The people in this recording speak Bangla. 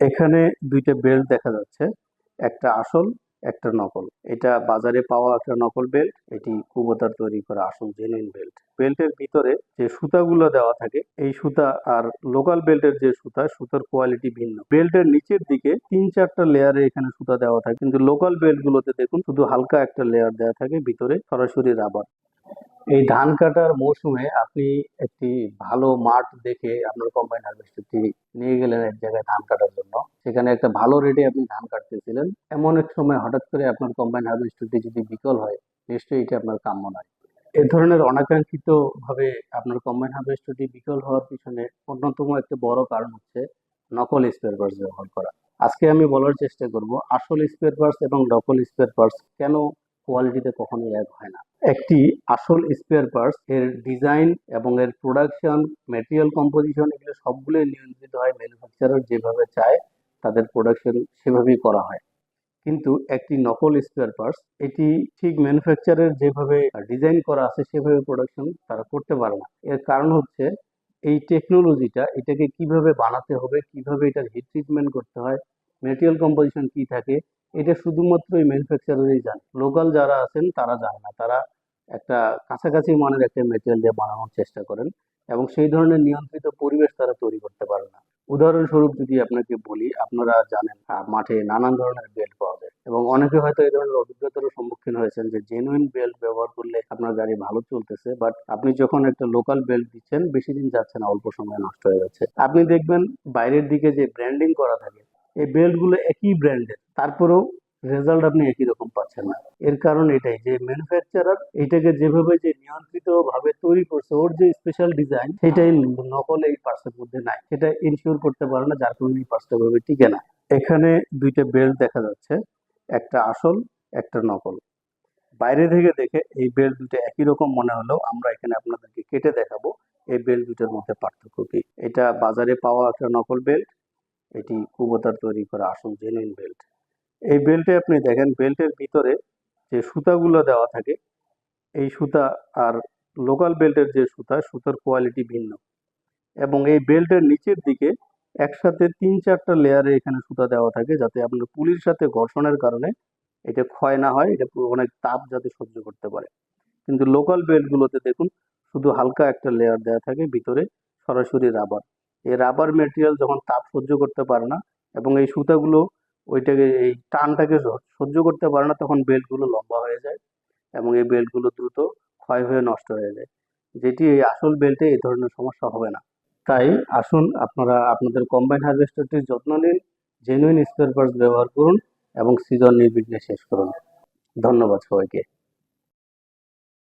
এখানে দুইটা বেল্ট দেখা যাচ্ছে, একটা আসল একটা নকল। এটা বাজারে পাওয়া একটা নকল বেল্ট, এটি কুবোতার তৈরি করা আসল জেনুইন বেল্ট। বেল্টের ভিতরে যে সুতাগুলো দেওয়া থাকে এই সুতা আর লোকাল বেল্টের যে সুতা, সুতার কোয়ালিটি ভিন্ন। বেল্টের নিচের দিকে 3-4টা লেয়ারে এখানে সুতা দেওয়া থাকে, কিন্তু লোকাল বেল্ট গুলোতে দেখুন শুধু হালকা একটা লেয়ার দেওয়া থাকে, ভিতরে সরাসরি রাবার। এই ধান কাটার মৌসুমে আপনি একটি ভালো মাঠ দেখে আপনার কম্বাইন হারভেস্টারটি নিয়ে গেলেন এক জায়গায় ধান কাটার জন্য। সেখানে একটা ভালো রেটে আপনি ধান কাটতেছিলেন, এমন এক সময় হঠাৎ করে আপনার কম্বাইন হারভেস্টারটি যদি বিকল হয়, নিশ্চয়ই এটা আপনার কাম্য নয়। এ ধরনের অনাকাঙ্ক্ষিত ভাবে আপনার কম্বাইন হারভেস্টারটি বিকল হওয়ার পিছনে অন্যতম একটা বড় কারণ হচ্ছে নকল স্পেয়ার পার্টস ব্যবহার করা। আজকে আমি বলার চেষ্টা করব আসল স্পেয়ার পার্টস এবং নকল স্পেয়ার পার্টস কেন কোয়ালিটিতে কখনোই এক হয় না। একটি আসল স্পেয়ার পার্টস এর ডিজাইন এবং এর প্রোডাকশন, ম্যাটেরিয়াল কম্পোজিশন, এগুলো সবগুলোই নিয়ন্ত্রিত হয় ম্যানুফ্যাকচারার যেভাবে চায়, তাদের প্রোডাকশন সেভাবেই করা হয়। কিন্তু একটি নকল স্পেয়ার পার্টস এটি ঠিক ম্যানুফ্যাকচারের যেভাবে ডিজাইন করা আছে সেভাবে প্রোডাকশন তারা করতে পারে না। এর কারণ হচ্ছে এই টেকনোলজিটা, এটাকে কিভাবে বানাতে হবে, কিভাবে এটা হিট ট্রিটমেন্ট করতে হয়, ম্যাটেরিয়াল কম্পোজিশন কি থাকে, এটা শুধুমাত্র এই ম্যানুফ্যাকচারারই জানে। লোকাল যারা আছেন তারা জানে না। তারা একটা কাছাকাছি মানের একটা ম্যাটেরিয়াল দিয়ে বানানোর চেষ্টা করেন এবং সেই ধরনের নিয়ন্ত্রিত পরিবেশ তারা তৈরি করতে পারে না। উদাহরণস্বরূপ যদি আপনাকে বলি, আপনারা জানেন মাঠে নানান ধরনের বেল্ট পাওয়া যায় এবং অনেকে হয়তো এই ধরনের অভিজ্ঞতার সম্মুখীন হয়েছেন যে জেনুইন বেল্ট ব্যবহার করলে আপনার গাড়ি ভালো চলতেছে, বাট আপনি যখন একটা লোকাল বেল্ট দিচ্ছেন বেশি দিন যাচ্ছে না, অল্প সময় নষ্ট হয়ে যাচ্ছে। আপনি দেখবেন বাইরের দিকে যে ব্র্যান্ডিং করা থাকে এই বেল্ট গুলো একই ব্র্যান্ডের, তারপরেও রেজাল্ট আপনি একই রকম পাচ্ছেন না। এর কারণ এটাই যে ম্যানুফ্যাকচারার এটাকে যেভাবে যে নিয়ন্ত্রিত ভাবে তৈরি করছে, ওর যে স্পেশাল ডিজাইন সেটাই নকল এই পার্টসের মধ্যে নাই, সেটা ইনশিওর করতে পারে না, যার কারণে এই পার্টসটা ভাবে টিকে না। এখানে দুইটা বেল্ট দেখা যাচ্ছে, একটা আসল একটা নকল। বাইরে থেকে দেখে এই বেল্ট দুটো একই রকম মনে হলেও আমরা এখানে আপনাদেরকে কেটে দেখাবো এই বেল্ট দুটোর মধ্যে পার্থক্য কি। এটা বাজারে পাওয়া একটা নকল বেল্ট, এটি কুবোতার তৈরি করা আসল জেনুইন বেল্ট। এই বেল্টে আপনি দেখেন বেল্টের ভিতরে যে সুতাগুলো দেওয়া থাকে এই সুতা আর লোকাল বেল্টের যে সুতা, সুতার কোয়ালিটি ভিন্ন। এবং এই বেল্টের নিচের দিকে একসাথে 3-4টা লেয়ারে এখানে সুতা দেওয়া থাকে, যাতে আপনার পুলির সাথে ঘর্ষণের কারণে এটা ক্ষয় না হয়, এটা অনেক তাপ যাতে সহ্য করতে পারে। কিন্তু লোকাল বেল্ট গুলোতে দেখুন শুধু হালকা একটা লেয়ার দেওয়া থাকে, ভিতরে সরাসরি রাবার। এই রাবার মেটেরিয়াল যখন তাপ সহ্য করতে পারে না এবং এই সুতাগুলো ওইটাকে এই টানটাকে সহ্য করতে পারে না, তখন বেল্ট গুলো লম্বা হয়ে যায় এবং এই বেল্ট গুলো দ্রুত ক্ষয় হয়ে নষ্ট হয়ে যায়, যেটি এই আসল বেল্টে এই ধরনের সমস্যা হবে না। তাই আসুন আপনারা আপনাদের কম্বাইন হারভেস্টারটির যত্ন নিন, জেনুইন স্পেয়ার পার্টস ব্যবহার করুন এবং সিজন নির্বিঘ্নে শেষ করুন। ধন্যবাদ সবাইকে।